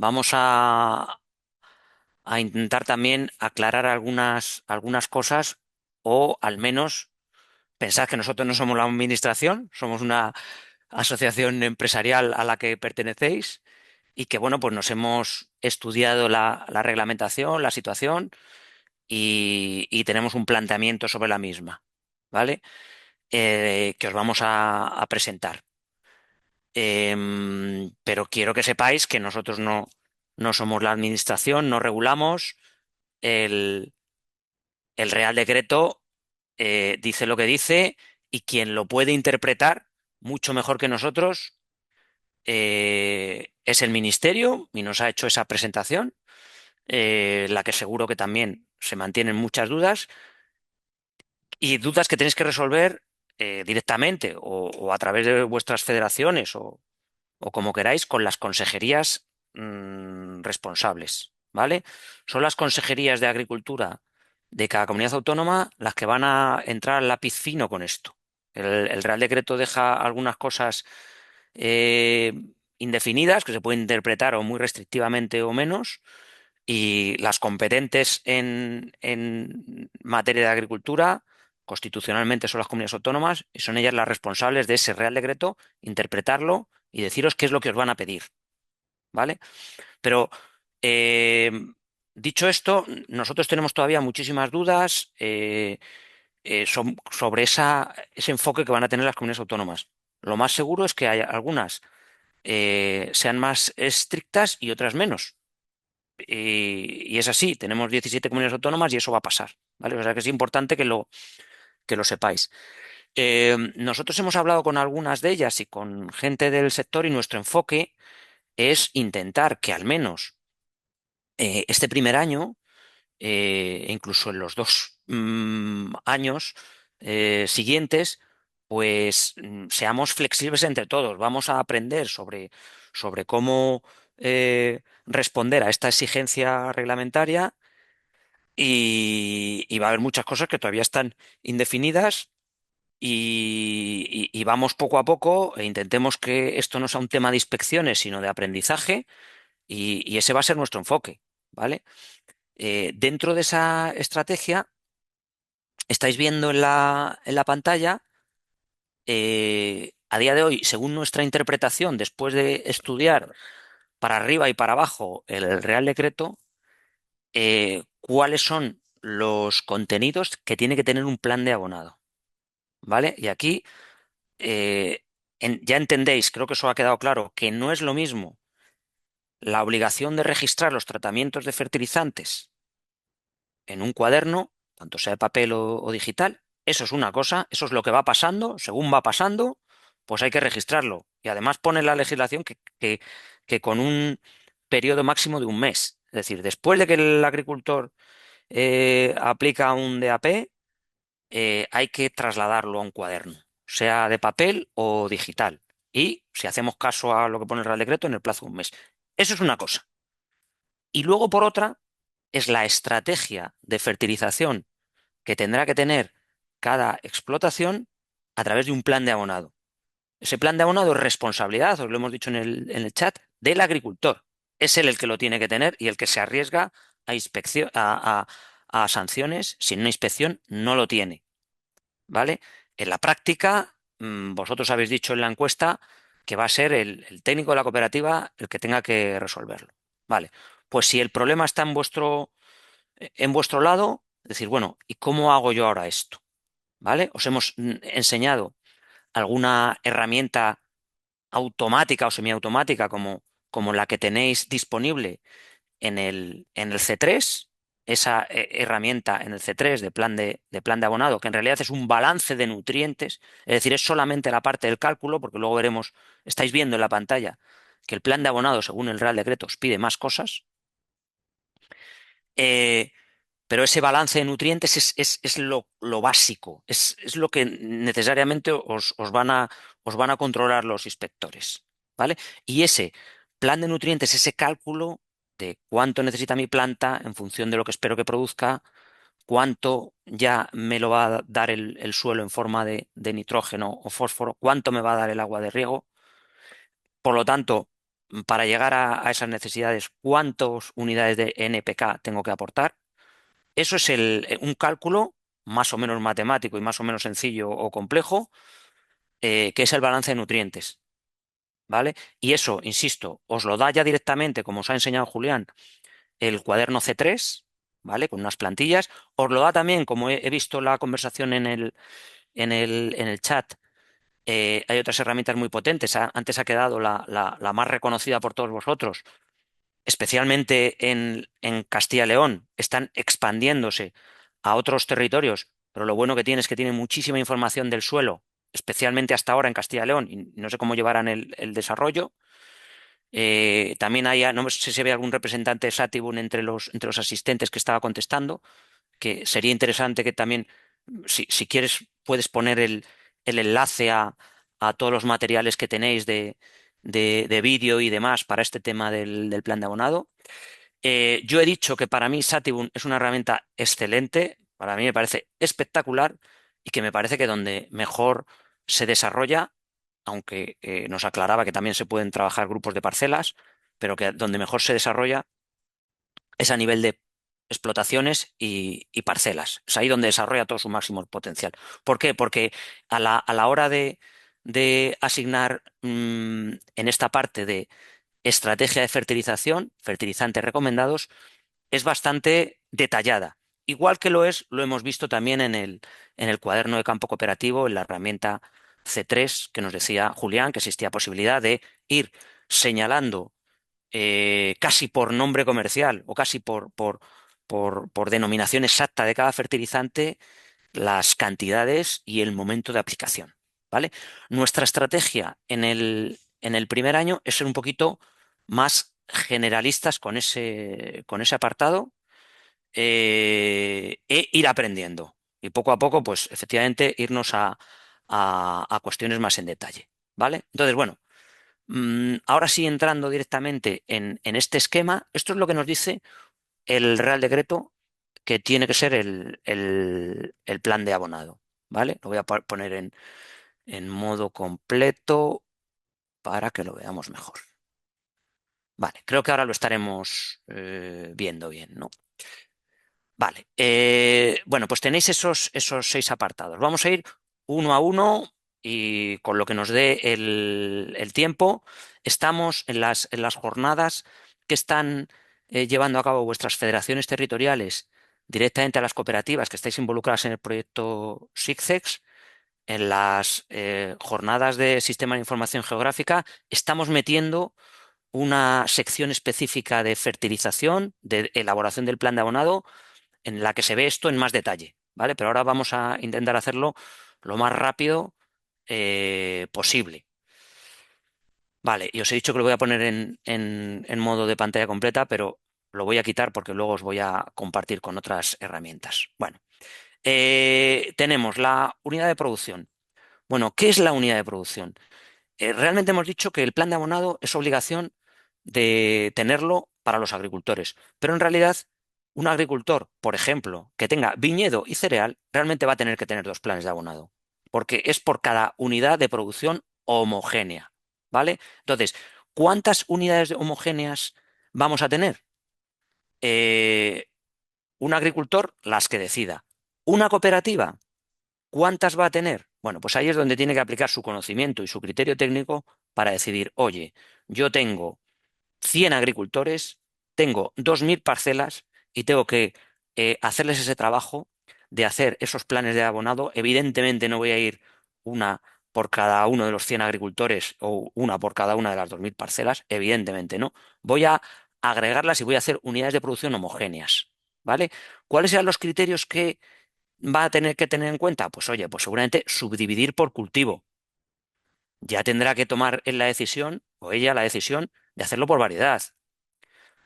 vamos a intentar también aclarar algunas cosas o al menos pensad que nosotros no somos la administración, somos una asociación empresarial a la que pertenecéis y que, bueno, pues nos hemos estudiado la reglamentación, la situación y tenemos un planteamiento sobre la misma, ¿vale? Que os vamos a presentar. Pero quiero que sepáis que nosotros no somos la administración, no regulamos. El, el Real Decreto dice lo que dice y quien lo puede interpretar mucho mejor que nosotros es el Ministerio y nos ha hecho esa presentación, la que seguro que también se mantienen muchas dudas y dudas que tenéis que resolver directamente o a través de vuestras federaciones o como queráis con las consejerías responsables, ¿vale? Son las consejerías de Agricultura de cada comunidad autónoma las que van a entrar al lápiz fino con esto. El Real Decreto deja algunas cosas eh, indefinidas que se pueden interpretar o muy restrictivamente o menos, y las competentes en materia de agricultura constitucionalmente son las comunidades autónomas y son ellas las responsables de ese Real Decreto, interpretarlo y deciros qué es lo que os van a pedir, ¿vale? Pero eh, dicho esto, nosotros tenemos todavía muchísimas dudas sobre ese enfoque que van a tener las comunidades autónomas. Lo más seguro es que hay algunas sean más estrictas y otras menos. Y es así, tenemos 17 comunidades autónomas y eso va a pasar, ¿vale? O sea que es importante que lo sepáis. Nosotros hemos hablado con algunas de ellas y con gente del sector y nuestro enfoque es intentar que al menos este primer año, e incluso en los dos años siguientes, pues seamos flexibles entre todos. Vamos a aprender sobre cómo responder a esta exigencia reglamentaria y va a haber muchas cosas que todavía están indefinidas y vamos poco a poco e intentemos que esto no sea un tema de inspecciones, sino de aprendizaje y ese va a ser nuestro enfoque, ¿vale? Dentro de esa estrategia, estáis viendo en la pantalla, a día de hoy, según nuestra interpretación, después de estudiar para arriba y para abajo el Real Decreto, cuáles son los contenidos que tiene que tener un plan de abonado, ¿vale? Y aquí ya entendéis, creo que eso ha quedado claro, que no es lo mismo la obligación de registrar los tratamientos de fertilizantes en un cuaderno, tanto sea de papel o digital. Eso es una cosa, eso es lo que va pasando, según va pasando, pues hay que registrarlo. Y además pone la legislación que con un periodo máximo de un mes. Es decir, después de que el agricultor aplica un DAP, hay que trasladarlo a un cuaderno, sea de papel o digital. Y si hacemos caso a lo que pone el Real Decreto, en el plazo de un mes. Eso es una cosa. Y luego, por otra, es la estrategia de fertilización que tendrá que tener cada explotación a través de un plan de abonado. Ese plan de abonado es responsabilidad, os lo hemos dicho en el chat, del agricultor. Es él el que lo tiene que tener y el que se arriesga a inspección, a sanciones si en una inspección no lo tiene. ¿Vale? En la práctica, vosotros habéis dicho en la encuesta que va a ser el técnico de la cooperativa el que tenga que resolverlo. Vale. Pues si el problema está en vuestro lado, decir, bueno, ¿y cómo hago yo ahora esto? ¿Vale? Os hemos enseñado alguna herramienta automática o semiautomática como la que tenéis disponible en el C3, esa herramienta en el C3 de plan de abonado, que en realidad es un balance de nutrientes, es decir, es solamente la parte del cálculo, porque luego veremos, estáis viendo en la pantalla que el plan de abonado, según el Real Decreto, os pide más cosas. eh, pero ese balance de nutrientes es lo básico, es lo que necesariamente os van a controlar los inspectores, ¿vale? Y ese plan de nutrientes, ese cálculo de cuánto necesita mi planta en función de lo que espero que produzca, cuánto ya me lo va a dar el suelo en forma de nitrógeno o fósforo, cuánto me va a dar el agua de riego. Por lo tanto, para llegar a esas necesidades, cuántas unidades de NPK tengo que aportar. Eso es un cálculo más o menos matemático y más o menos sencillo o complejo, que es el balance de nutrientes, ¿vale? Y eso, insisto, os lo da ya directamente, como os ha enseñado Julián, el cuaderno C3, ¿vale? Con unas plantillas. Os lo da también, como he visto la conversación en el chat, hay otras herramientas muy potentes. Antes ha quedado la más reconocida por todos vosotros, especialmente en Castilla y León. Están expandiéndose a otros territorios, pero lo bueno que tiene es que tiene muchísima información del suelo, especialmente hasta ahora en Castilla y León, y no sé cómo llevarán el desarrollo. También hay, no sé si se ve algún representante de Satibun entre los asistentes que estaba contestando, que sería interesante que también, si quieres, puedes poner el enlace a todos los materiales que tenéis de vídeo y demás para este tema del plan de abonado. Yo he dicho que para mí Satibun es una herramienta excelente, para mí me parece espectacular y que me parece que donde mejor se desarrolla, aunque nos aclaraba que también se pueden trabajar grupos de parcelas, pero que donde mejor se desarrolla es a nivel de explotaciones y parcelas. Es ahí donde desarrolla todo su máximo potencial. ¿Por qué? Porque a la hora de asignar en esta parte de estrategia de fertilización, fertilizantes recomendados, es bastante detallada. Igual que lo hemos visto también en el cuaderno de campo cooperativo, en la herramienta C3, que nos decía Julián, que existía posibilidad de ir señalando casi por nombre comercial o casi por denominación exacta de cada fertilizante las cantidades y el momento de aplicación, ¿vale? Nuestra estrategia en el primer año es ser un poquito más generalistas con ese apartado, e ir aprendiendo. Y poco a poco, pues efectivamente, irnos a cuestiones más en detalle, ¿vale? Entonces, bueno, ahora sí entrando directamente en este esquema, esto es lo que nos dice el Real Decreto que tiene que ser el plan de abonado, ¿vale? Lo voy a poner en modo completo para que lo veamos mejor. Vale, creo que ahora lo estaremos viendo bien, ¿no? Vale, bueno, pues tenéis esos 6 apartados. Vamos a ir uno a uno y con lo que nos dé el tiempo. Estamos en las jornadas que están llevando a cabo vuestras federaciones territoriales directamente a las cooperativas que estáis involucradas en el proyecto SIGCEX. En las jornadas de Sistema de Información Geográfica estamos metiendo una sección específica de fertilización, de elaboración del plan de abonado en la que se ve esto en más detalle, ¿vale? Pero ahora vamos a intentar hacerlo lo más rápido posible. Vale, y os he dicho que lo voy a poner en modo de pantalla completa, pero lo voy a quitar porque luego os voy a compartir con otras herramientas. Bueno, tenemos la unidad de producción. Bueno, ¿qué es la unidad de producción? Realmente hemos dicho que el plan de abonado es obligación de tenerlo para los agricultores, pero en realidad un agricultor, por ejemplo, que tenga viñedo y cereal, realmente va a tener que tener 2 planes de abonado, porque es por cada unidad de producción homogénea, ¿vale? Entonces, ¿cuántas unidades homogéneas vamos a tener? Eh, un agricultor, las que decida. Una cooperativa, ¿cuántas va a tener? Bueno, pues ahí es donde tiene que aplicar su conocimiento y su criterio técnico para decidir, oye, yo tengo 100 agricultores, tengo 2.000 parcelas y tengo que hacerles ese trabajo de hacer esos planes de abonado. Evidentemente no voy a ir una por cada uno de los 100 agricultores o una por cada una de las 2.000 parcelas, evidentemente no. Voy a agregarlas y voy a hacer unidades de producción homogéneas, ¿vale? ¿Cuáles serán los criterios que va a tener que tener en cuenta? Pues oye, pues seguramente subdividir por cultivo. Ya tendrá que tomar él la decisión o ella la decisión de hacerlo por variedad.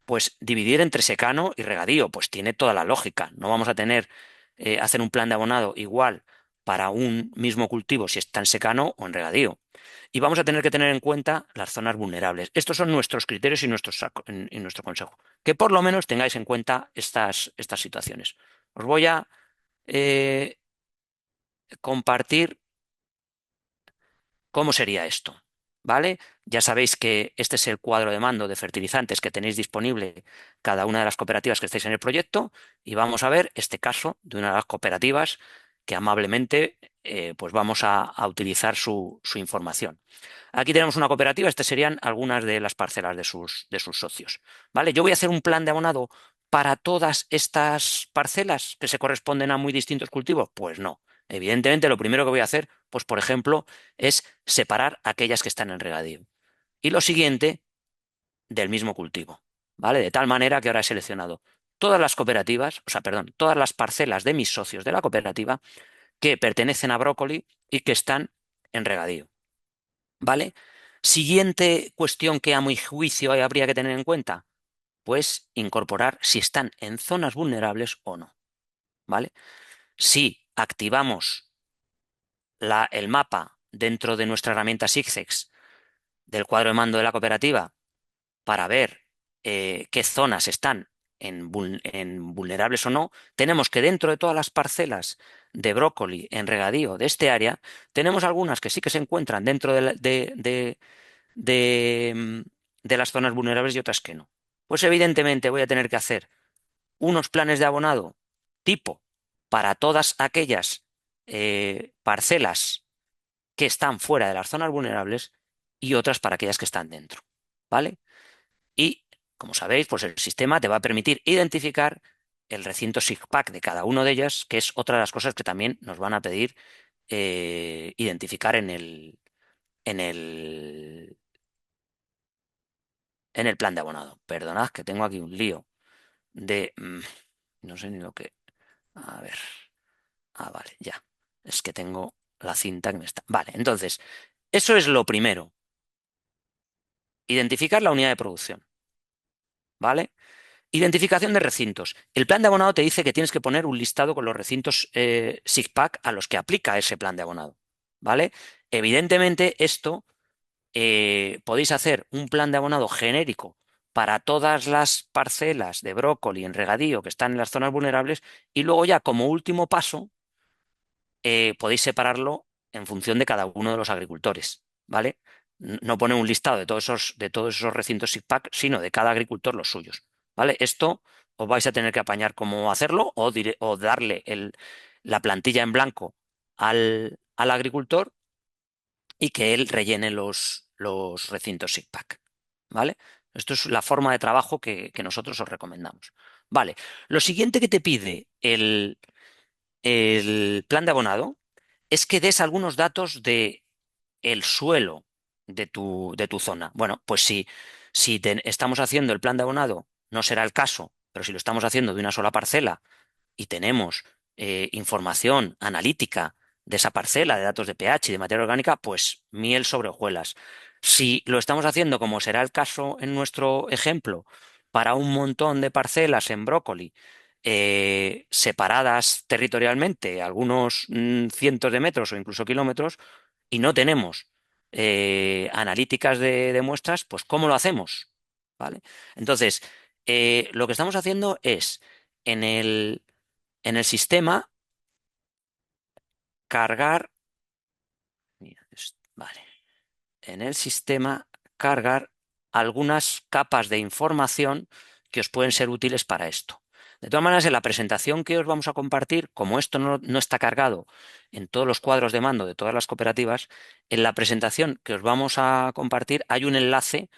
Pues dividir entre secano y regadío, pues tiene toda la lógica. No vamos a hacer un plan de abonado igual para un mismo cultivo si está en secano o en regadío. Y vamos a tener que tener en cuenta las zonas vulnerables. Estos son nuestros criterios y nuestro consejo. Que por lo menos tengáis en cuenta estas situaciones. Os voy a eh, compartir cómo sería esto. ¿vale? Ya sabéis que este es el cuadro de mando de fertilizantes que tenéis disponible cada una de las cooperativas que estáis en el proyecto y vamos a ver este caso de una de las cooperativas que amablemente pues vamos a utilizar su información. Aquí tenemos una cooperativa, estas serían algunas de las parcelas de sus socios, ¿vale? Yo voy a hacer un plan de abonado para todas estas parcelas que se corresponden a muy distintos cultivos. Pues no. Evidentemente, lo primero que voy a hacer, pues por ejemplo, es separar aquellas que están en regadío. Y lo siguiente, del mismo cultivo, ¿vale? De tal manera que ahora he seleccionado todas las cooperativas, o sea, perdón, todas las parcelas de mis socios de la cooperativa que pertenecen a brócoli y que están en regadío. ¿Vale? Siguiente cuestión que a mi juicio habría que tener en cuenta, pues incorporar si están en zonas vulnerables o no, ¿vale? Si activamos el mapa dentro de nuestra herramienta SIGSEX del cuadro de mando de la cooperativa para ver qué zonas están en vulnerables o no, tenemos que dentro de todas las parcelas de brócoli en regadío de este área, tenemos algunas que sí que se encuentran dentro de, mm, de las zonas vulnerables y otras que no. Pues evidentemente voy a tener que hacer unos planes de abonado tipo para todas aquellas parcelas que están fuera de las zonas vulnerables y otras para aquellas que están dentro. ¿Vale? Y, como sabéis, pues el sistema te va a permitir identificar el recinto SIGPAC de cada una de ellas, que es otra de las cosas que también nos van a pedir identificar en el, en el plan de abonado. Perdonad que tengo aquí un lío de... no sé ni lo que... A ver. Ah, vale, ya. Es que tengo la cinta que me está... Vale, entonces, eso es lo primero. Identificar la unidad de producción. ¿Vale? Identificación de recintos. El plan de abonado te dice que tienes que poner un listado con los recintos SIGPAC a los que aplica ese plan de abonado. ¿Vale? Evidentemente, esto podéis hacer un plan de abonado genérico para todas las parcelas de brócoli en regadío que están en las zonas vulnerables y luego ya como último paso podéis separarlo en función de cada uno de los agricultores, ¿vale? No poner un listado de todos esos recintos SIGPAC, sino de cada agricultor los suyos, ¿vale? Esto os vais a tener que apañar cómo hacerlo o darle la plantilla en blanco al agricultor y que él rellene los recintos SIGPAC, ¿vale? Esto es la forma de trabajo que nosotros os recomendamos. Vale, lo siguiente que te pide el plan de abonado es que des algunos datos de el suelo de tu zona. Bueno, pues si estamos haciendo el plan de abonado, no será el caso, pero si lo estamos haciendo de una sola parcela y tenemos información analítica de esa parcela, de datos de pH y de materia orgánica, pues miel sobre hojuelas. Si lo estamos haciendo, como será el caso en nuestro ejemplo, para un montón de parcelas en brócoli, separadas territorialmente, algunos cientos de metros o incluso kilómetros, y no tenemos analíticas de muestras, pues ¿cómo lo hacemos? ¿Vale? Entonces, lo que estamos haciendo es en el sistema cargar, mira, vale, en el sistema cargar algunas capas de información que os pueden ser útiles para esto. De todas maneras, en la presentación que os vamos a compartir, como esto no está cargado en todos los cuadros de mando de todas las cooperativas, en la presentación que os vamos a compartir hay un enlace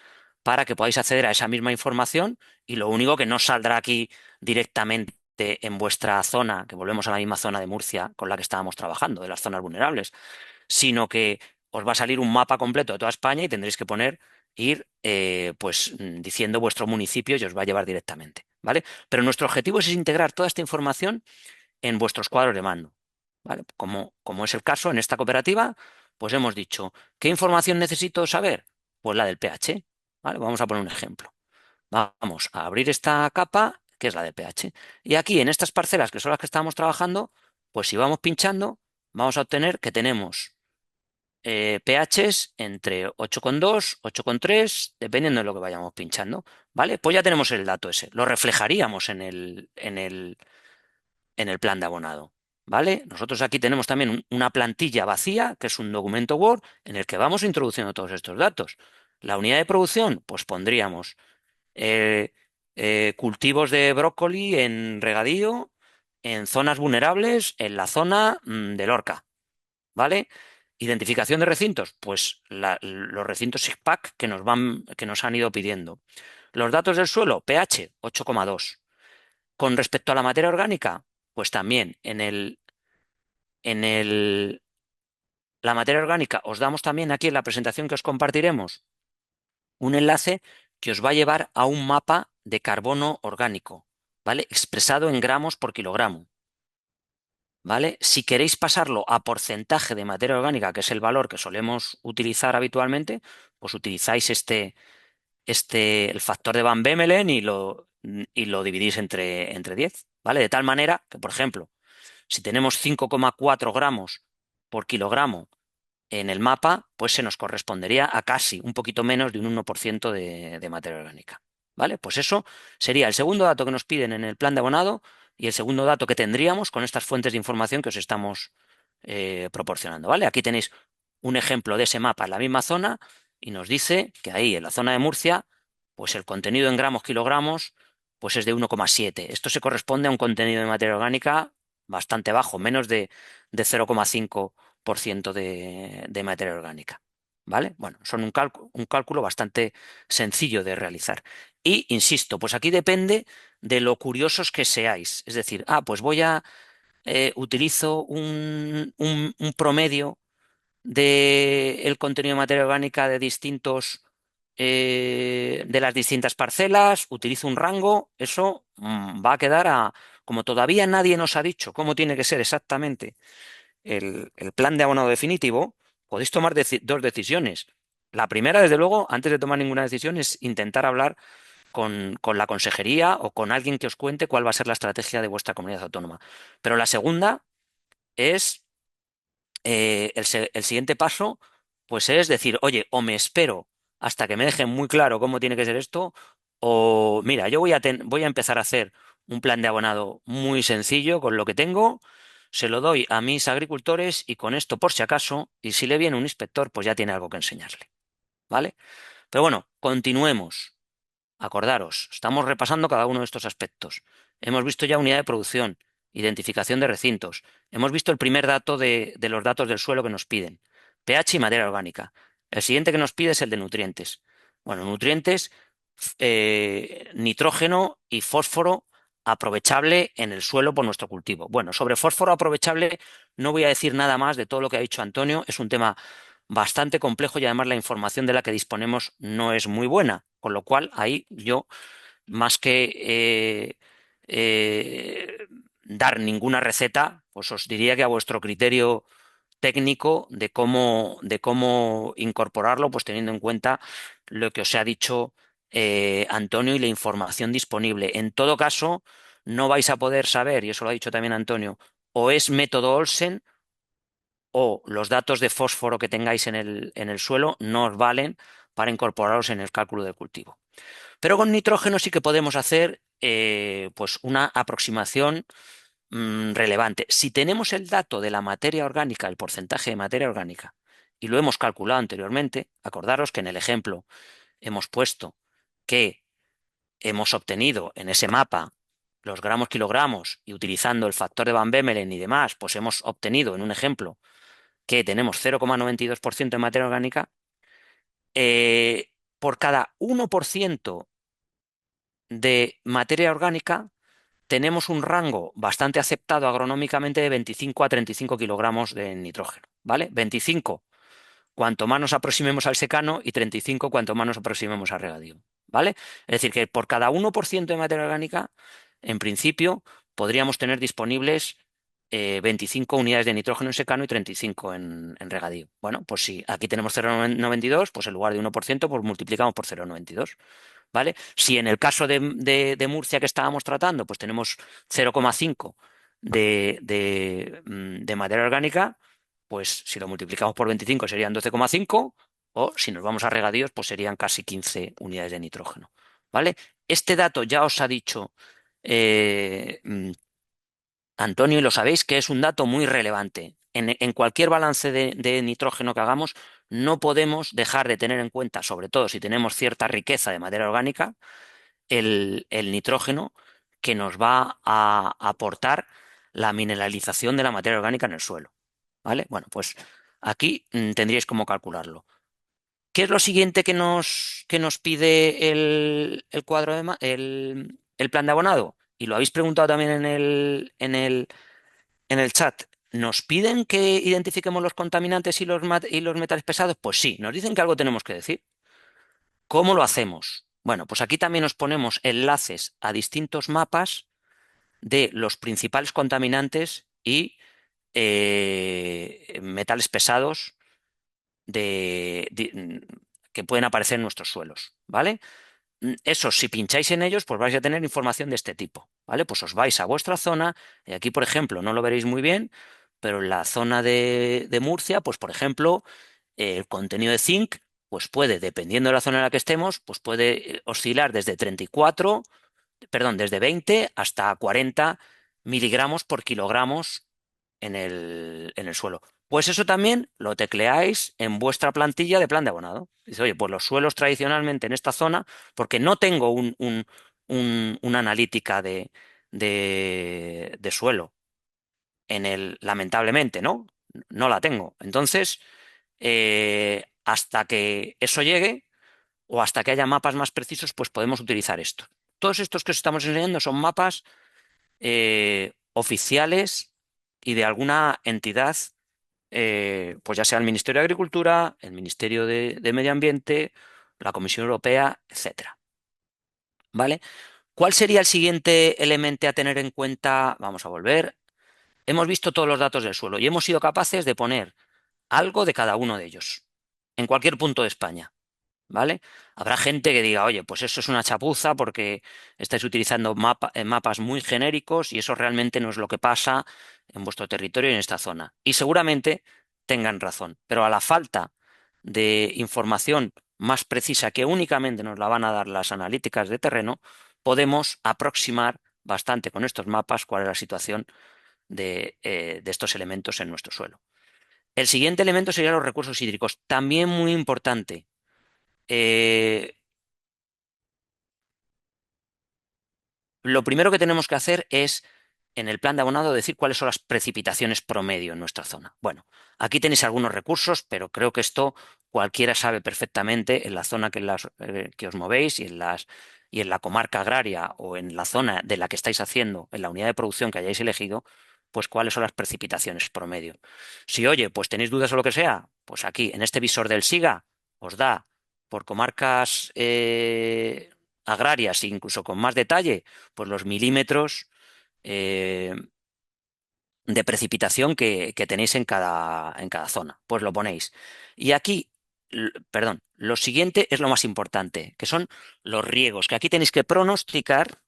para que podáis acceder a esa misma información y lo único que no saldrá aquí directamente en vuestra zona, que volvemos a la misma zona de Murcia con la que estábamos trabajando, de las zonas vulnerables, sino que os va a salir un mapa completo de toda España y tendréis que ir pues diciendo vuestro municipio y os va a llevar directamente, ¿vale? Pero nuestro objetivo es integrar toda esta información en vuestros cuadros de mando, ¿vale? Como es el caso en esta cooperativa, pues hemos dicho, ¿qué información necesito saber? Pues la del pH, ¿vale? Vamos a poner un ejemplo. Vamos a abrir esta capa, que es la de pH. Y aquí, en estas parcelas, que son las que estamos trabajando, pues si vamos pinchando, vamos a obtener que tenemos pHs entre 8,2, 8,3, dependiendo de lo que vayamos pinchando, ¿vale? Pues ya tenemos el dato ese. Lo reflejaríamos en el plan de abonado, ¿vale? Nosotros aquí tenemos también una plantilla vacía, que es un documento Word, en el que vamos introduciendo todos estos datos. La unidad de producción, pues pondríamos eh, cultivos de brócoli en regadío, en zonas vulnerables, en la zona de Lorca, ¿vale? Identificación de recintos, pues los recintos SIGPAC que nos han ido pidiendo. Los datos del suelo, pH 8,2. Con respecto a la materia orgánica, pues también en la materia orgánica os damos también aquí en la presentación que os compartiremos un enlace que os va a llevar a un mapa de carbono orgánico, ¿vale? Expresado en gramos por kilogramo, ¿vale? Si queréis pasarlo a porcentaje de materia orgánica, que es el valor que solemos utilizar habitualmente, pues utilizáis el factor de Van Bemmelen y lo dividís entre 10, ¿vale? De tal manera que, por ejemplo, si tenemos 5,4 gramos por kilogramo en el mapa, pues se nos correspondería a casi un poquito menos de un 1% de materia orgánica. ¿Vale? Pues eso sería el segundo dato que nos piden en el plan de abonado y el segundo dato que tendríamos con estas fuentes de información que os estamos proporcionando. ¿Vale? Aquí tenéis un ejemplo de ese mapa en la misma zona y nos dice que ahí en la zona de Murcia, pues el contenido en gramos kilogramos pues es de 1,7. Esto se corresponde a un contenido de materia orgánica bastante bajo, menos de 0,5% de materia orgánica. ¿Vale? Bueno, son un cálculo bastante sencillo de realizar. Y insisto, pues aquí depende de lo curiosos que seáis. Es decir, pues utilizo un promedio del contenido de materia orgánica de de las distintas parcelas, utilizo un rango, eso va a quedar como todavía nadie nos ha dicho cómo tiene que ser exactamente el plan de abonado definitivo, podéis tomar dos decisiones. La primera, desde luego, antes de tomar ninguna decisión, es intentar hablar con la consejería o con alguien que os cuente cuál va a ser la estrategia de vuestra comunidad autónoma. Pero la segunda es el siguiente paso, pues es decir, oye, o me espero hasta que me dejen muy claro cómo tiene que ser esto, o mira, yo voy a empezar a hacer un plan de abonado muy sencillo con lo que tengo, se lo doy a mis agricultores y con esto, por si acaso, y si le viene un inspector, pues ya tiene algo que enseñarle, ¿vale? Pero bueno, continuemos. Acordaros, estamos repasando cada uno de estos aspectos. Hemos visto ya unidad de producción, identificación de recintos. Hemos visto el primer dato de los datos del suelo que nos piden, pH y materia orgánica. El siguiente que nos pide es el de nutrientes. Bueno, nutrientes, nitrógeno y fósforo aprovechable en el suelo por nuestro cultivo. Bueno, sobre fósforo aprovechable no voy a decir nada más de todo lo que ha dicho Antonio. Es un tema bastante complejo y además la información de la que disponemos no es muy buena, con lo cual ahí yo, más que dar ninguna receta, pues os diría que a vuestro criterio técnico de cómo incorporarlo, pues teniendo en cuenta lo que os ha dicho Antonio y la información disponible. En todo caso, no vais a poder saber, y eso lo ha dicho también Antonio, o es método Olsen o los datos de fósforo que tengáis en el suelo no os valen para incorporarlos en el cálculo del cultivo. Pero con nitrógeno sí que podemos hacer pues una aproximación relevante. Si tenemos el dato de la materia orgánica, el porcentaje de materia orgánica, y lo hemos calculado anteriormente, acordaros que en el ejemplo hemos puesto que hemos obtenido en ese mapa los gramos kilogramos y utilizando el factor de Van Bemmelen y demás, pues hemos obtenido en un ejemplo que tenemos 0,92% de materia orgánica, por cada 1% de materia orgánica tenemos un rango bastante aceptado agronómicamente de 25 a 35 kilogramos de nitrógeno, ¿vale? 25 cuanto más nos aproximemos al secano y 35 cuanto más nos aproximemos al regadío, ¿vale? Es decir, que por cada 1% de materia orgánica, en principio, podríamos tener disponibles 25 unidades de nitrógeno en secano y 35 en regadío. Bueno, pues si aquí tenemos 0,92, pues en lugar de 1%, pues multiplicamos por 0,92. ¿Vale? Si en el caso de Murcia que estábamos tratando, pues tenemos 0,5 de materia orgánica, pues si lo multiplicamos por 25 serían 12,5 o si nos vamos a regadíos, pues serían casi 15 unidades de nitrógeno. ¿Vale? Este dato ya os ha dicho eh, Antonio, y lo sabéis que es un dato muy relevante. En cualquier balance de nitrógeno que hagamos, no podemos dejar de tener en cuenta, sobre todo si tenemos cierta riqueza de materia orgánica, el nitrógeno que nos va a aportar la mineralización de la materia orgánica en el suelo. ¿Vale? Bueno, pues aquí tendríais cómo calcularlo. ¿Qué es lo siguiente que nos pide el cuadro el plan de abonado? Y lo habéis preguntado también en el chat. ¿Nos piden que identifiquemos los contaminantes y y los metales pesados? Pues sí, nos dicen que algo tenemos que decir. ¿Cómo lo hacemos? Bueno, pues aquí también nos ponemos enlaces a distintos mapas de los principales contaminantes y metales pesados que pueden aparecer en nuestros suelos, ¿vale? Eso, si pincháis en ellos, pues vais a tener información de este tipo, ¿vale? Pues os vais a vuestra zona, y aquí, por ejemplo, no lo veréis muy bien, pero en la zona de Murcia, pues, por ejemplo, el contenido de zinc, pues puede, dependiendo de la zona en la que estemos, pues puede oscilar desde 34, perdón, desde 20 hasta 40 miligramos por kilogramos en el suelo. Pues eso también lo tecleáis en vuestra plantilla de plan de abonado. Dice, oye, pues los suelos tradicionalmente en esta zona, porque no tengo una analítica de suelo lamentablemente, ¿no? No la tengo. Entonces, hasta que eso llegue o hasta que haya mapas más precisos, pues podemos utilizar esto. Todos estos que os estamos enseñando son mapas oficiales y de alguna entidad, pues ya sea el Ministerio de Agricultura, el Ministerio de Medio Ambiente, la Comisión Europea, etcétera. ¿Vale? ¿Cuál sería el siguiente elemento a tener en cuenta? Vamos a volver. Hemos visto todos los datos del suelo y hemos sido capaces de poner algo de cada uno de ellos en cualquier punto de España. ¿Vale? Habrá gente que diga, oye, pues eso es una chapuza porque estáis utilizando mapas muy genéricos y eso realmente no es lo que pasa en vuestro territorio y en esta zona. Y seguramente tengan razón, pero a la falta de información más precisa que únicamente nos la van a dar las analíticas de terreno, podemos aproximar bastante con estos mapas cuál es la situación de estos elementos en nuestro suelo. El siguiente elemento serían los recursos hídricos, también muy importante. Eh, Lo primero que tenemos que hacer es, en el plan de abonado, decir cuáles son las precipitaciones promedio en nuestra zona. Bueno, aquí tenéis algunos recursos, pero creo que esto cualquiera sabe perfectamente en la zona que os movéis y en la comarca agraria o en la zona de la que estáis haciendo, en la unidad de producción que hayáis elegido, pues cuáles son las precipitaciones promedio. Si, oye, pues tenéis dudas o lo que sea, pues aquí, en este visor del SIGA, os da por comarcas agrarias, incluso con más detalle, pues los milímetros eh, de precipitación que tenéis en cada zona. Pues lo ponéis. Y aquí, perdón, lo siguiente es lo más importante, que son los riegos, que aquí tenéis que pronosticar.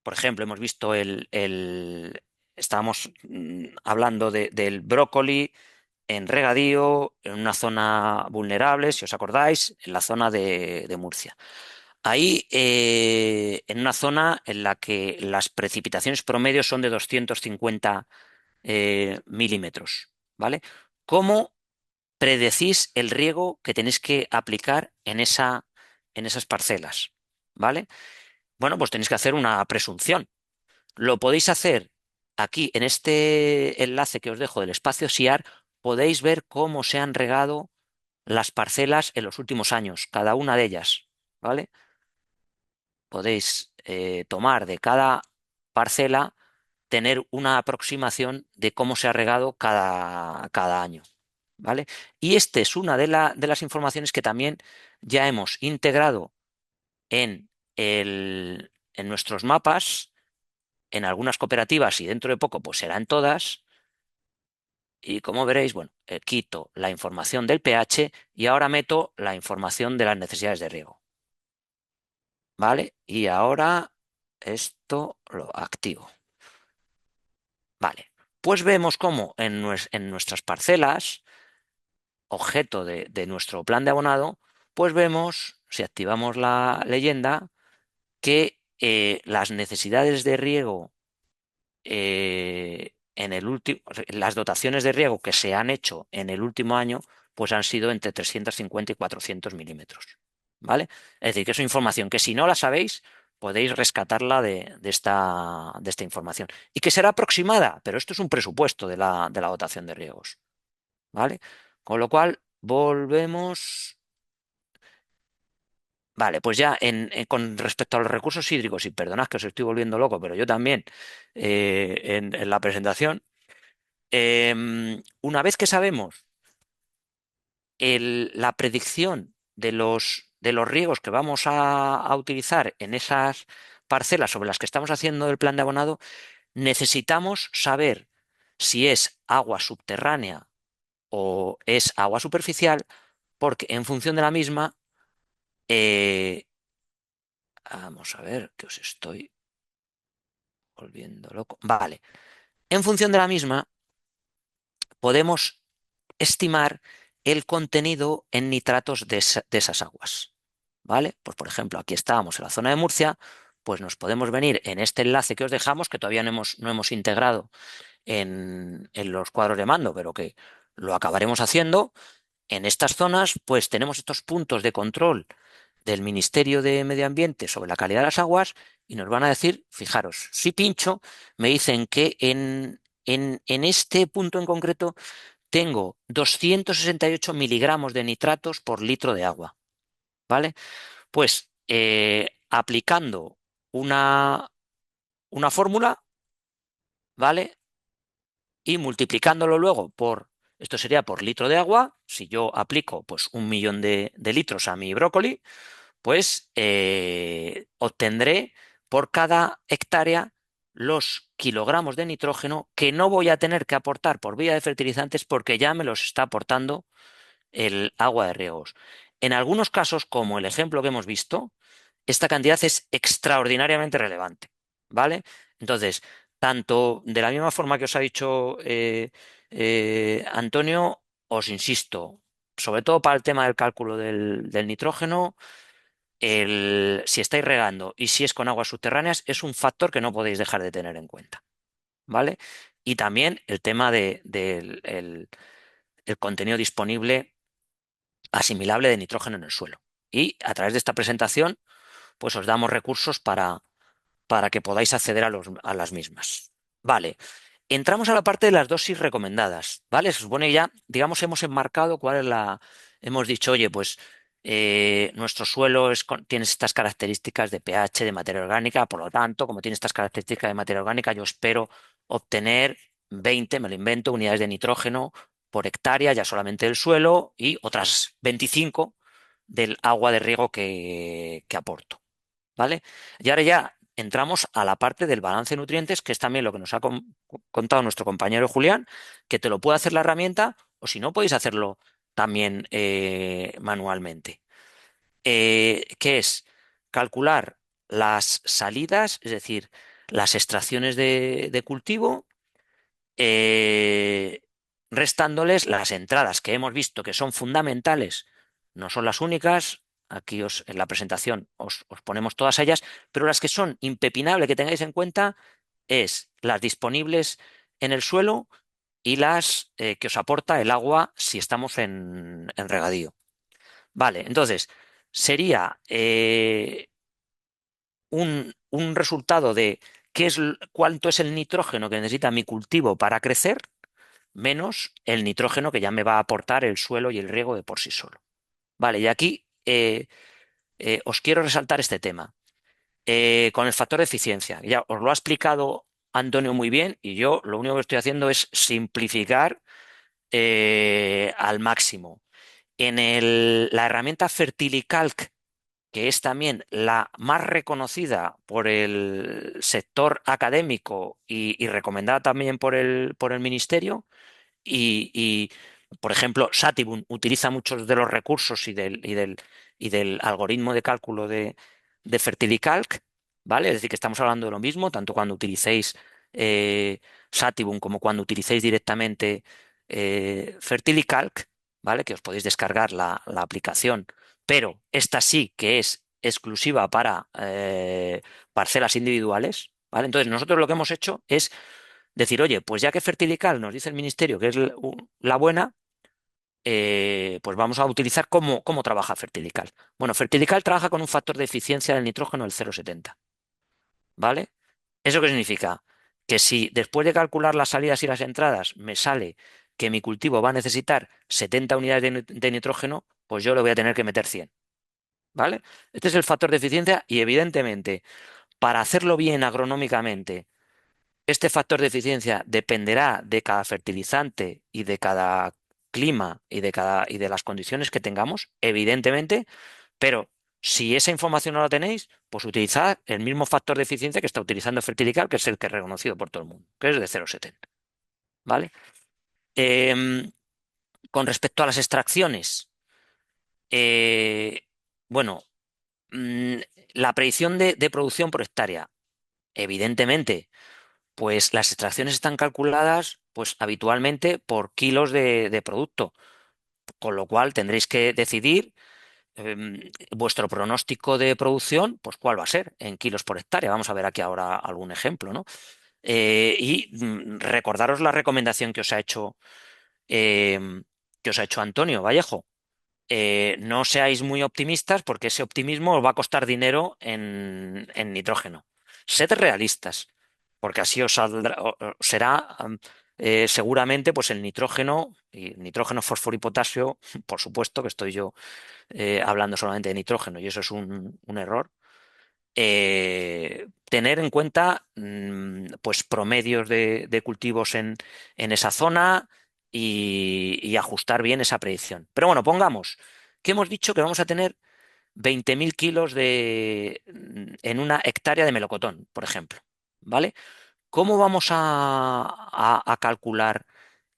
Por ejemplo, hemos visto estábamos hablando del brócoli en regadío, en una zona vulnerable, si os acordáis, en la zona de Murcia. Ahí, en una zona en la que las precipitaciones promedio son de 250 milímetros, ¿vale? ¿Cómo predecís el riego que tenéis que aplicar en esas parcelas? ¿Vale? Bueno, pues tenéis que hacer una presunción. Lo podéis hacer aquí en este enlace que os dejo del espacio SIAR, podéis ver cómo se han regado las parcelas en los últimos años, cada una de ellas, ¿vale? Podéis tomar de cada parcela, tener una aproximación de cómo se ha regado cada año, ¿vale? Y esta es una de las informaciones que también ya hemos integrado en, en nuestros mapas, en algunas cooperativas y dentro de poco pues será en todas. Y como veréis, bueno, quito la información del pH y ahora meto la información de las necesidades de riego, ¿vale? Y ahora esto lo activo. Vale, pues vemos cómo en nuestras parcelas, objeto de nuestro plan de abonado, pues vemos, si activamos la leyenda, que las necesidades de riego las dotaciones de riego que se han hecho en el último año, pues han sido entre 350 y 400 milímetros. ¿Vale? Es decir, que es una información que si no la sabéis, podéis rescatarla de esta información. Y que será aproximada, pero esto es un presupuesto de la dotación de riegos. ¿Vale? Con lo cual, volvemos. Vale, pues ya con respecto a los recursos hídricos, y perdonad que os estoy volviendo loco, pero yo también en la presentación, una vez que sabemos la predicción de los riegos que vamos a utilizar en esas parcelas sobre las que estamos haciendo el plan de abonado, necesitamos saber si es agua subterránea o es agua superficial, porque en función de la misma, eh, vamos a ver que os estoy volviendo loco. Vale, en función de la misma, podemos estimar el contenido en nitratos de esas aguas. ¿Vale? Pues por ejemplo, aquí estábamos en la zona de Murcia, pues nos podemos venir en este enlace que os dejamos, que todavía no hemos integrado en los cuadros de mando, pero que lo acabaremos haciendo. En estas zonas, pues tenemos estos puntos de control del Ministerio de Medio Ambiente sobre la calidad de las aguas y nos van a decir, fijaros, si pincho, me dicen que en este punto en concreto tengo 268 miligramos de nitratos por litro de agua, ¿vale? Pues aplicando una fórmula, ¿vale? Y multiplicándolo luego esto sería por litro de agua, si yo aplico pues 1 millón de litros a mi brócoli, pues obtendré por cada hectárea los kilogramos de nitrógeno que no voy a tener que aportar por vía de fertilizantes porque ya me los está aportando el agua de riegos. En algunos casos, como el ejemplo que hemos visto, esta cantidad es extraordinariamente relevante, ¿vale? Entonces, tanto de la misma forma que os ha dicho Antonio, os insisto, sobre todo para el tema del cálculo del nitrógeno, si estáis regando y si es con aguas subterráneas, es un factor que no podéis dejar de tener en cuenta, ¿vale? Y también el tema del el contenido disponible asimilable de nitrógeno en el suelo. Y a través de esta presentación, pues os damos recursos para que podáis acceder a las mismas. Vale, entramos a la parte de las dosis recomendadas, ¿vale? Se supone que ya, digamos, hemos enmarcado cuál es hemos dicho, oye, pues nuestro suelo tiene estas características de pH, de materia orgánica, por lo tanto, como tiene estas características de materia orgánica, yo espero obtener 20, me lo invento, unidades de nitrógeno por hectárea, ya solamente del suelo, y otras 25 del agua de riego que aporto. ¿Vale? Y ahora ya entramos a la parte del balance de nutrientes, que es también lo que nos ha contado nuestro compañero Julián, que te lo puede hacer la herramienta o si no, podéis hacerlo también manualmente. ¿Qué es? Calcular las salidas, es decir, las extracciones de cultivo, eh, restándoles las entradas que hemos visto que son fundamentales, no son las únicas, aquí en la presentación os ponemos todas ellas, pero las que son impepinables que tengáis en cuenta es las disponibles en el suelo y las que os aporta el agua si estamos en regadío. Vale, entonces sería un resultado de cuánto es el nitrógeno que necesita mi cultivo para crecer menos el nitrógeno que ya me va a aportar el suelo y el riego de por sí solo. Vale, y aquí os quiero resaltar este tema. Con el factor de eficiencia. Ya os lo ha explicado Antonio muy bien y yo lo único que estoy haciendo es simplificar al máximo. La herramienta Fertilicalc, que es también la más reconocida por el sector académico y recomendada también por el ministerio, por ejemplo, Satibun utiliza muchos de los recursos y del algoritmo de cálculo de Fertilicalc, ¿vale? Es decir, que estamos hablando de lo mismo, tanto cuando utilicéis eh, Satibun como cuando utilicéis directamente Fertilicalc, ¿vale? Que os podéis descargar la aplicación, pero esta sí que es exclusiva para parcelas individuales, ¿vale? Entonces, nosotros lo que hemos hecho es decir, oye, pues ya que Fertilical nos dice el ministerio que es la buena, pues vamos a utilizar cómo trabaja Fertilical. Bueno, Fertilical trabaja con un factor de eficiencia del nitrógeno del 0,70, ¿vale? ¿Eso qué significa? Que si después de calcular las salidas y las entradas me sale que mi cultivo va a necesitar 70 unidades de nitrógeno, pues yo le voy a tener que meter 100, ¿vale? Este es el factor de eficiencia y evidentemente para hacerlo bien agronómicamente, este factor de eficiencia dependerá de cada fertilizante y de cada clima y de las condiciones que tengamos, evidentemente, pero si esa información no la tenéis, pues utilizad el mismo factor de eficiencia que está utilizando Fertilical, que es el que es reconocido por todo el mundo, que es de 0,70, ¿vale? Em, con respecto a las extracciones, eh, bueno, mm, la predicción de producción por hectárea, evidentemente, pues las extracciones están calculadas pues habitualmente por kilos de producto, con lo cual tendréis que decidir vuestro pronóstico de producción, pues cuál va a ser en kilos por hectárea. Vamos a ver aquí ahora algún ejemplo, ¿no? Recordaros la recomendación que os ha hecho Antonio Vallejo. No seáis muy optimistas porque ese optimismo os va a costar dinero en nitrógeno. Sed realistas, porque así os será seguramente pues el nitrógeno, y nitrógeno, fósforo y potasio, por supuesto que estoy yo hablando solamente de nitrógeno y eso es un error. Tener en cuenta pues promedios de cultivos en esa zona y ajustar bien esa predicción. Pero bueno, pongamos que hemos dicho que vamos a tener 20.000 kilos en una hectárea de melocotón, por ejemplo. ¿Vale? ¿Cómo vamos a calcular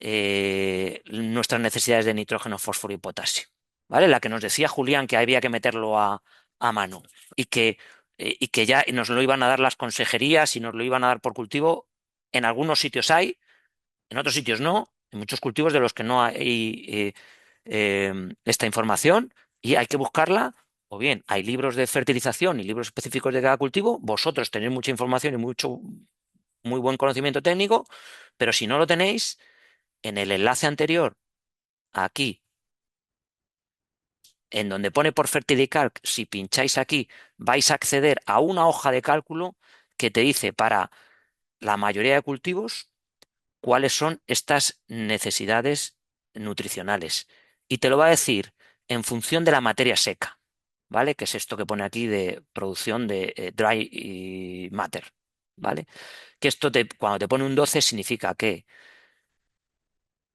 nuestras necesidades de nitrógeno, fósforo y potasio? ¿Vale? La que nos decía Julián que había que meterlo a mano y que ya nos lo iban a dar las consejerías y nos lo iban a dar por cultivo. En algunos sitios hay, en otros sitios no, en muchos cultivos de los que no hay esta información y hay que buscarla. O bien, hay libros de fertilización y libros específicos de cada cultivo. Vosotros tenéis mucha información y muy buen conocimiento técnico, pero si no lo tenéis, en el enlace anterior, aquí, en donde pone por Fertilicalc, si pincháis aquí, vais a acceder a una hoja de cálculo que te dice para la mayoría de cultivos cuáles son estas necesidades nutricionales. Y te lo va a decir en función de la materia seca, ¿vale? Que es esto que pone aquí de producción de matter, ¿vale? Que esto cuando te pone un 12 significa que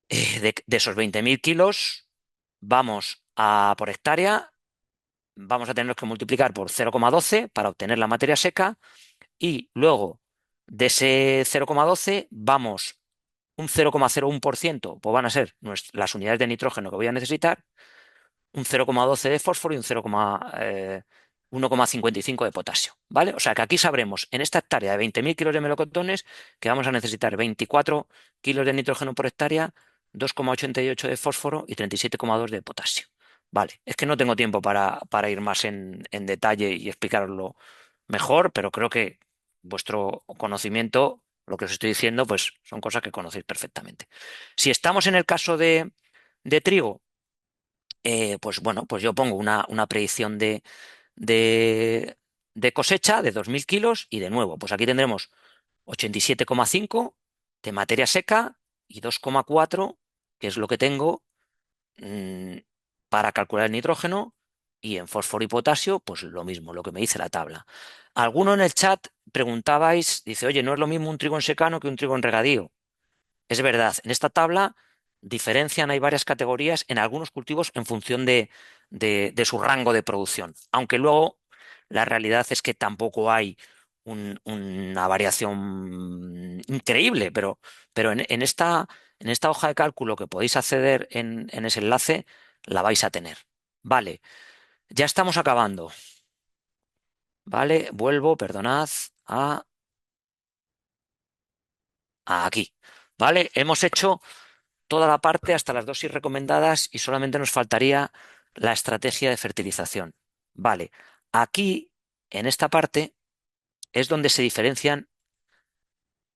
de esos 20.000 kilos, vamos a por hectárea, vamos a tener que multiplicar por 0,12 para obtener la materia seca y luego de ese 0,12 vamos un 0,01%, pues van a ser las unidades de nitrógeno que voy a necesitar, un 0,12 de fósforo y un 1,55 de potasio, ¿vale? O sea que aquí sabremos en esta hectárea de 20.000 kilos de melocotones que vamos a necesitar 24 kilos de nitrógeno por hectárea, 2,88 de fósforo y 37,2 de potasio. Vale, es que no tengo tiempo para ir más en detalle y explicarlo mejor, pero creo que vuestro conocimiento, lo que os estoy diciendo, pues son cosas que conocéis perfectamente. Si estamos en el caso de trigo, pues bueno, pues yo pongo una predicción de, de cosecha de 2.000 kilos y de nuevo, pues aquí tendremos 87,5 de materia seca y 2,4, que es lo que tengo mm, para calcular el nitrógeno y en fósforo y potasio, pues lo mismo, lo que me dice la tabla. Alguno en el chat preguntabais, dice, oye, ¿no es lo mismo un trigo en secano que un trigo en regadío? Es verdad, en esta tabla diferencian, hay varias categorías en algunos cultivos en función de su rango de producción, aunque luego la realidad es que tampoco hay una variación increíble, pero en esta hoja de cálculo que podéis acceder en ese enlace, la vais a tener. Vale, ya estamos acabando. Vale, vuelvo, perdonad, a aquí. Vale, hemos hecho toda la parte hasta las dosis recomendadas y solamente nos faltaría la estrategia de fertilización. Vale, aquí, en esta parte, es donde se diferencian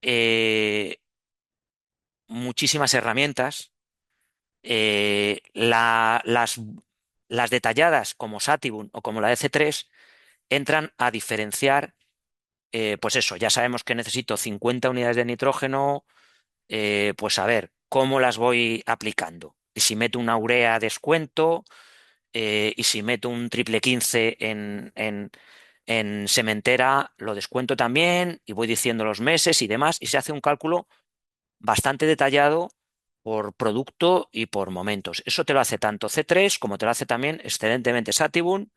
eh, muchísimas herramientas. Las detalladas como Satibun o como la EC3 entran a diferenciar, pues eso, ya sabemos que necesito 50 unidades de nitrógeno, pues a ver cómo las voy aplicando. Y si meto una urea descuento, y si meto un triple 15 en sementera, lo descuento también y voy diciendo los meses y demás, y se hace un cálculo bastante detallado por producto y por momentos. Eso te lo hace tanto C3 como te lo hace también excelentemente Satibun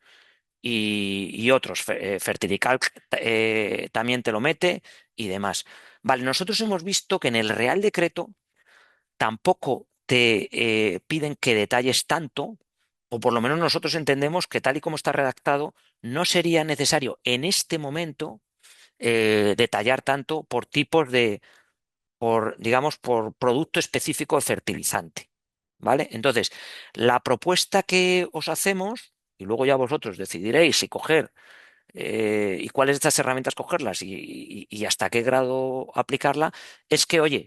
y otros. Fertilicalc también te lo mete y demás. Vale, nosotros hemos visto que en el Real Decreto tampoco te piden que detalles tanto, o por lo menos nosotros entendemos que tal y como está redactado, no sería necesario en este momento detallar tanto por tipos digamos, por producto específico de fertilizante. ¿Vale? Entonces, la propuesta que os hacemos, y luego ya vosotros decidiréis si coger y cuáles de estas herramientas cogerlas y hasta qué grado aplicarla, es que, oye,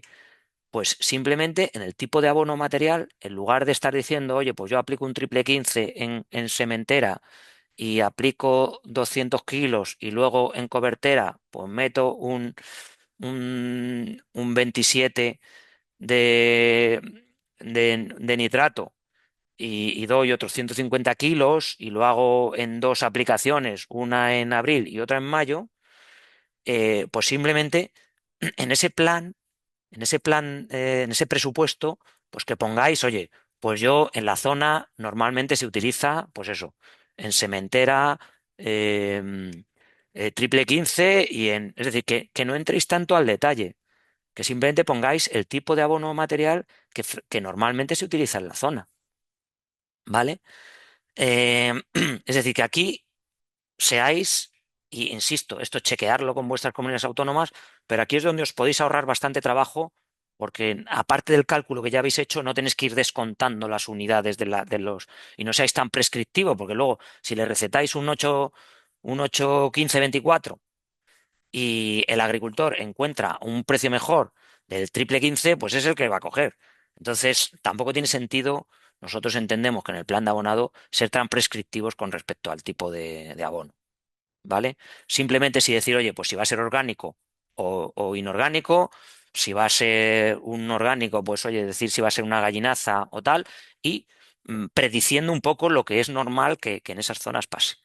pues simplemente en el tipo de abono material, en lugar de estar diciendo, oye, pues yo aplico un triple 15 en sementera y aplico 200 kilos y luego en cobertera, pues meto un 27 de, de nitrato y doy otros 150 kilos y lo hago en dos aplicaciones, una en abril y otra en mayo, pues simplemente en ese plan, en ese presupuesto, pues que pongáis, oye, pues yo en la zona normalmente se utiliza, pues eso, en sementera, triple 15 es decir, que no entréis tanto al detalle, que simplemente pongáis el tipo de abono material que normalmente se utiliza en la zona, ¿vale? Eh, es decir, que aquí seáis, y insisto, esto chequearlo con vuestras comunidades autónomas, pero aquí es donde os podéis ahorrar bastante trabajo, porque aparte del cálculo que ya habéis hecho, no tenéis que ir descontando las unidades y no seáis tan prescriptivo, porque luego, si le recetáis un 8 15 24 y el agricultor encuentra un precio mejor del triple 15, pues es el que va a coger. Entonces, tampoco tiene sentido, nosotros entendemos que en el plan de abonado, ser tan prescriptivos con respecto al tipo de abono. ¿Vale? Simplemente si decir, oye, pues si va a ser orgánico o inorgánico, si va a ser un orgánico, pues oye, decir si va a ser una gallinaza o tal, y prediciendo un poco lo que es normal que en esas zonas pase.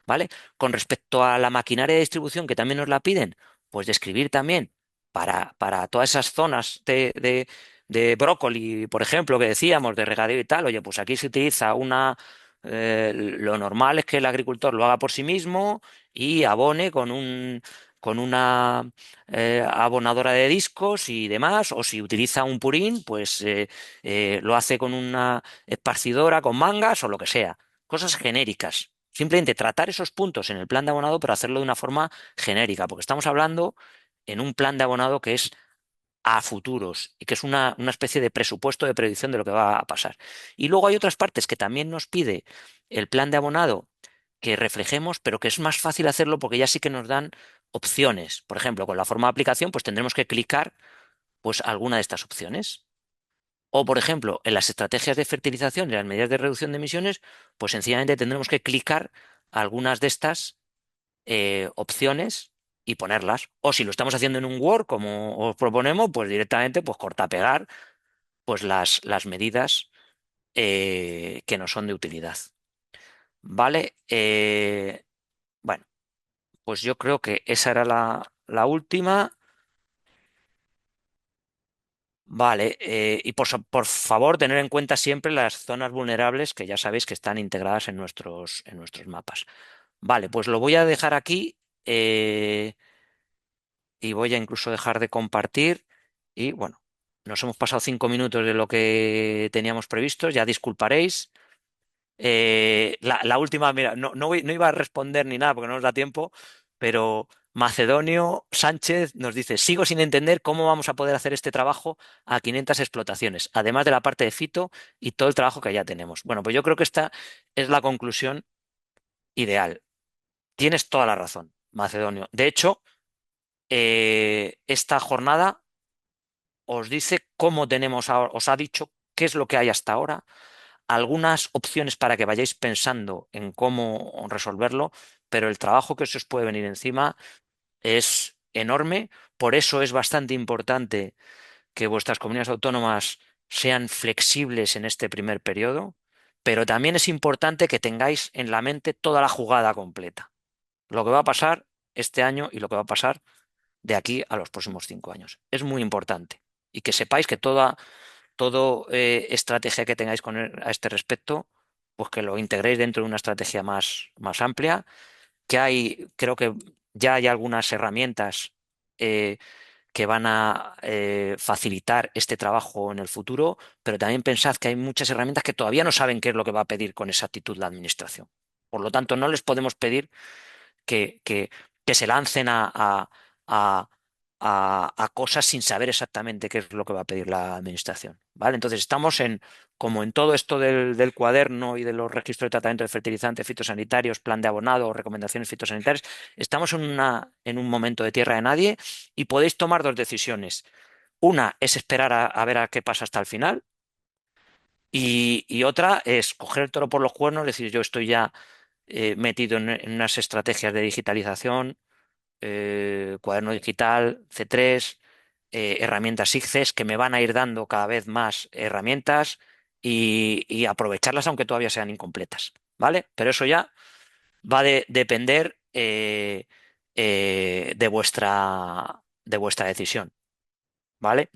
¿Vale? Con respecto a la maquinaria de distribución que también nos la piden, pues describir también para todas esas zonas de brócoli, por ejemplo, que decíamos, de regadío y tal, oye, pues aquí se utiliza lo normal es que el agricultor lo haga por sí mismo y abone con una abonadora de discos y demás, o si utiliza un purín, pues lo hace con una esparcidora, con mangas o lo que sea. Cosas genéricas. Simplemente tratar esos puntos en el plan de abonado, pero hacerlo de una forma genérica, porque estamos hablando en un plan de abonado que es a futuros y que es una especie de presupuesto de predicción de lo que va a pasar. Y luego hay otras partes que también nos pide el plan de abonado que reflejemos, pero que es más fácil hacerlo porque ya sí que nos dan opciones. Por ejemplo, con la forma de aplicación, pues tendremos que clicar pues alguna de estas opciones. O, por ejemplo, en las estrategias de fertilización y las medidas de reducción de emisiones, pues sencillamente tendremos que clicar algunas de estas opciones y ponerlas. O si lo estamos haciendo en un Word, como os proponemos, pues directamente pues corta-pegar pues las medidas que no son de utilidad. ¿Vale? Bueno, pues yo creo que esa era la última. Vale, y por favor, tener en cuenta siempre las zonas vulnerables que ya sabéis que están integradas en nuestros mapas. Vale, pues lo voy a dejar aquí y voy a incluso dejar de compartir. Y bueno, nos hemos pasado 5 minutos de lo que teníamos previsto, ya disculparéis. La última, mira, no iba a responder ni nada porque no nos da tiempo, pero Macedonio Sánchez nos dice, sigo sin entender cómo vamos a poder hacer este trabajo a 500 explotaciones, además de la parte de fito y todo el trabajo que ya tenemos. Bueno, pues yo creo que esta es la conclusión ideal. Tienes toda la razón, Macedonio. De hecho, esta jornada os dice cómo tenemos ahora, os ha dicho qué es lo que hay hasta ahora, algunas opciones para que vayáis pensando en cómo resolverlo, pero el trabajo que se os puede venir encima es enorme. Por eso es bastante importante que vuestras comunidades autónomas sean flexibles en este primer periodo, pero también es importante que tengáis en la mente toda la jugada completa, lo que va a pasar este año y lo que va a pasar de aquí a los próximos 5 años. Es muy importante y que sepáis que toda estrategia que tengáis a este respecto, pues que lo integréis dentro de una estrategia más amplia, que creo que ya hay algunas herramientas eh, que van a facilitar este trabajo en el futuro, pero también pensad que hay muchas herramientas que todavía no saben qué es lo que va a pedir con exactitud la administración. Por lo tanto, no les podemos pedir que, que- que se lancen a- a cosas sin saber exactamente qué es lo que va a pedir la administración. ¿Vale? Entonces, estamos como en todo esto del cuaderno y de los registros de tratamiento de fertilizantes fitosanitarios, plan de abonado, recomendaciones fitosanitarias, estamos en un momento de tierra de nadie y podéis tomar dos decisiones. Una es esperar a ver a qué pasa hasta el final. Y otra es coger el toro por los cuernos, es decir, yo estoy ya metido en unas estrategias de digitalización, cuaderno digital, C3, herramientas ICCES que me van a ir dando cada vez más herramientas y aprovecharlas aunque todavía sean incompletas, ¿vale? Pero eso ya va a depender de vuestra decisión, ¿vale?